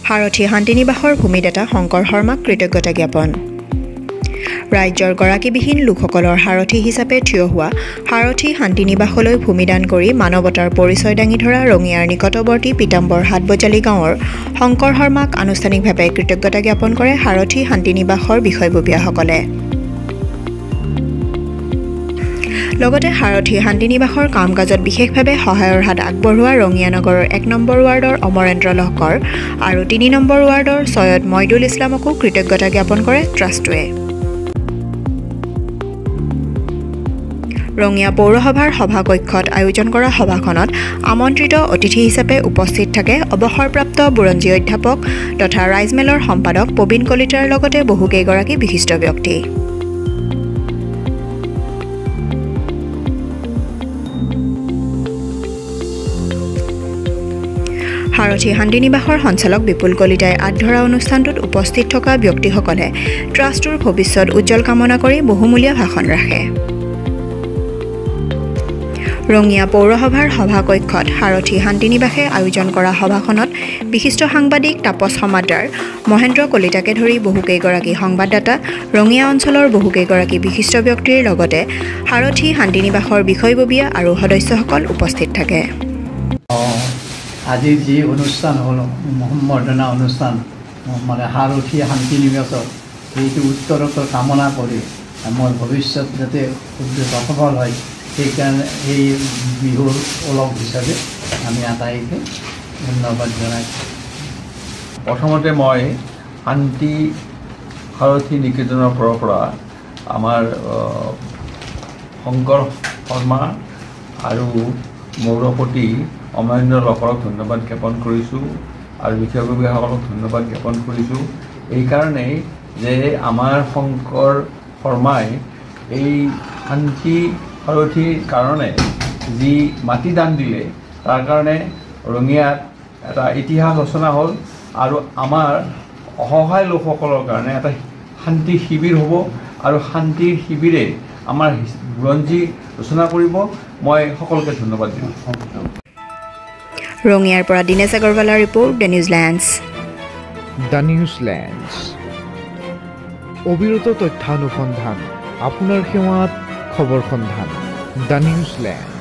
সাৰথী শান্তিনিবাসৰ ভূমিদাতা শংকৰ শৰ্মাক কৃতজ্ঞতা জ্ঞাপন। ৰাজ্যৰ গৰাকীবিহীন লোকসকলৰ সাৰথী হিচাপে থিয় হোৱা সাৰথী শান্তিনিবাসলৈ ভূমিদান কৰি মানৱতাৰ পৰিচয় দাঙি ধৰা ৰঙিয়াৰ নিকটৱৰ্তী পিতাম্বৰ হাটবজালি গাঁৱৰ শংকৰ শৰ্মাক আনুষ্ঠানিকভাৱে কৃতজ্ঞতা জ্ঞাপন কৰে সাৰথী শান্তিনিবাসৰ বিষয়ববীয়াসকলে। লগতে সাৰথী শান্তিনিবাসৰ কাম কাজত বিশেষভাৱে সহায়ৰ হাত আগবঢ়োৱা ৰঙিয়া নগৰৰ 1 নম্বৰ ৱাৰ্ডৰ অমৰেন্দ্ৰ লহকৰ আৰু 3 নম্বৰ ৱাৰ্ডৰ ছৈয়দ মইদুল ইছলামকো কৃতজ্ঞতা জ্ঞাপন কৰে ট্ৰাষ্টটোৱে। ৰঙিয়া পৌৰসভাৰ সভাকক্ষত আয়োজন কৰা সভাখনত আমন্ত্ৰিত অতিথি হিচাপে উপস্থিত থাকে অৱসৰপ্ৰাপ্ত বুৰঞ্জী অধ্যাপক তথা ৰাইজমেলৰ সম্পাদক প্ৰবীণ কলিতাৰ লগতে বহুকেইগৰাকী বিশিষ্ট ব্যক্তি। সাৰথী শান্তিনিবাসৰ সঞ্চালক বিপুল কলিতাই আগধৰা অনুষ্ঠানটোত উপস্থিত থকা ব্যক্তিসকলে ট্ৰাষ্টটোৰ ভৱিষ্যত উজ্জ্বল কামনা কৰি বহুমূলীয়া ভাষণ ৰাখে। ৰঙিয়া পৌৰসভাৰ সভাকক্ষত সাৰথী শান্তিনিবাসে আয়োজন কৰা সভাখনত বিশিষ্ট সাংবাদিক তাপস সমাদ্দাৰ, মহেন্দ্ৰ কলিতাকে ধৰি বহুকেইগৰাকী সংবাদদাতা, ৰঙিয়া অঞ্চলৰ বহুকেইগৰাকী বিশিষ্ট ব্যক্তিৰ লগতে সাৰথী শান্তিনিবাসৰ বিষয়ববীয়া আৰু সদস্যসকল উপস্থিত থাকে। আজি যি অনুষ্ঠান হ'ল সম্বৰ্ধনা অনুষ্ঠান মানে সাৰথী শান্তিনিবাসৰ সেইটো উত্তৰোত্তৰ কামনা কৰি মোৰ ভৱিষ্যত যাতে সফল হয় সেইকাৰণে এই বিহুৰ অলপ হিচাপে আমি আটাইকে ধন্যবাদ জনাইছোঁ। প্ৰথমতে মই শান্তি সাৰথী নিকেতনৰ পৰা আমাৰ শংকৰ শৰ্মা আৰু মৌৰপতি অমৰেন্দ্ৰ লহকৰক ধন্যবাদ জ্ঞাপন কৰিছোঁ আৰু বিষয়ববীয়াসকলক ধন্যবাদ জ্ঞাপন কৰিছোঁ এইকাৰণেই যে আমাৰ শংকৰ শৰ্মাই এই শান্তি সাৰথীৰ কাৰণে যি মাটি দান দিলে তাৰ কাৰণে ৰঙিয়াত এটা ইতিহাস ৰচনা হ'ল আৰু আমাৰ অসহায় লোকসকলৰ কাৰণে এটা শান্তি শিবিৰ হ'ব আৰু শান্তিৰ শিবিৰে আমাৰ বুৰঞ্জী ৰচনা কৰিব। মই সকলোকে ধন্যবাদ দিওঁ। ৰঙিয়াৰ পৰা দিনেশ আগৰৱালাৰ ৰিপৰ্ট, দ্য নিউজিলেণ্ডছ। দ্য নিউজিলেণ্ডছ অবিৰত তথ্যানুসন্ধান আপোনাৰ সেৱাত খবৰ সন্ধান। The New Zealand.